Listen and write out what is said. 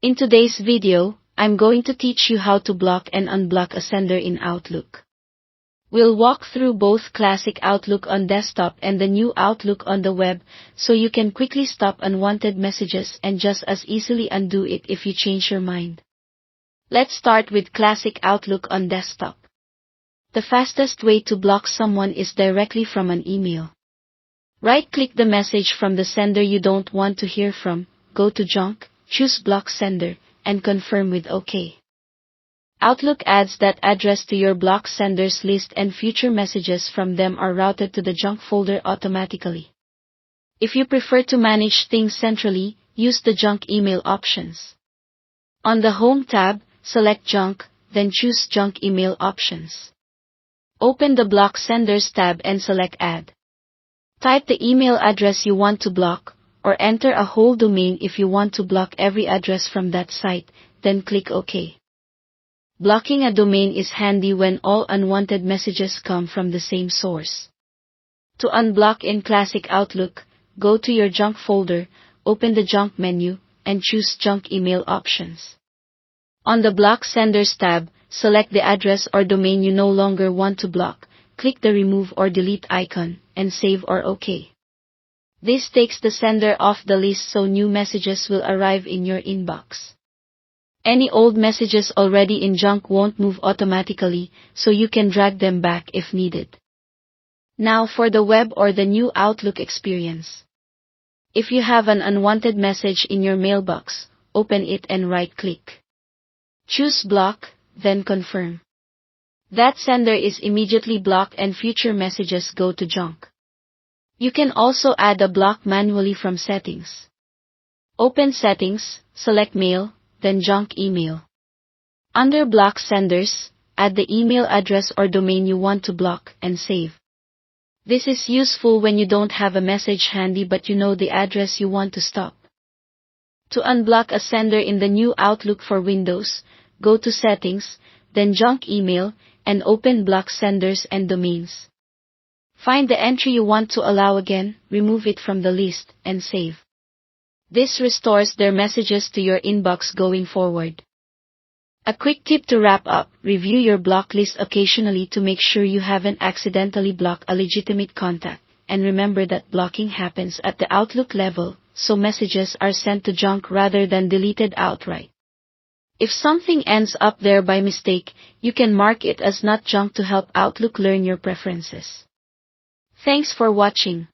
In today's video, I'm going to teach you how to block and unblock a sender in Outlook. We'll walk through both classic Outlook on desktop and the new Outlook on the web, so you can quickly stop unwanted messages and just as easily undo it if you change your mind. Let's start with classic Outlook on desktop. The fastest way to block someone is directly from an email. Right-click the message from the sender you don't want to hear from, go to Junk, choose Block Sender, and confirm with OK. Outlook adds that address to your block senders list and future messages from them are routed to the junk folder automatically. If you prefer to manage things centrally, use the junk email options. On the Home tab, select Junk, then choose Junk Email Options. Open the Block Senders tab and select Add. Type the email address you want to block, or enter a whole domain if you want to block every address from that site, then click OK. Blocking a domain is handy when all unwanted messages come from the same source. To unblock in Classic Outlook, go to your junk folder, open the Junk menu, and choose Junk Email Options. On the Block Senders tab, select the address or domain you no longer want to block, click the Remove or Delete icon, and save or OK. This takes the sender off the list so new messages will arrive in your inbox. Any old messages already in junk won't move automatically, so you can drag them back if needed. Now for the web or the new Outlook experience. If you have an unwanted message in your mailbox, open it and right-click. Choose Block, then Confirm. That sender is immediately blocked and future messages go to junk. You can also add a block manually from Settings. Open Settings, select Mail, then Junk Email. Under Block Senders, add the email address or domain you want to block and save. This is useful when you don't have a message handy but you know the address you want to stop. To unblock a sender in the new Outlook for Windows, go to Settings, then Junk Email, and open Block Senders and Domains. Find the entry you want to allow again, remove it from the list, and save. This restores their messages to your inbox going forward. A quick tip to wrap up, review your block list occasionally to make sure you haven't accidentally blocked a legitimate contact, and remember that blocking happens at the Outlook level, so messages are sent to junk rather than deleted outright. If something ends up there by mistake, you can mark it as not junk to help Outlook learn your preferences. Thanks for watching.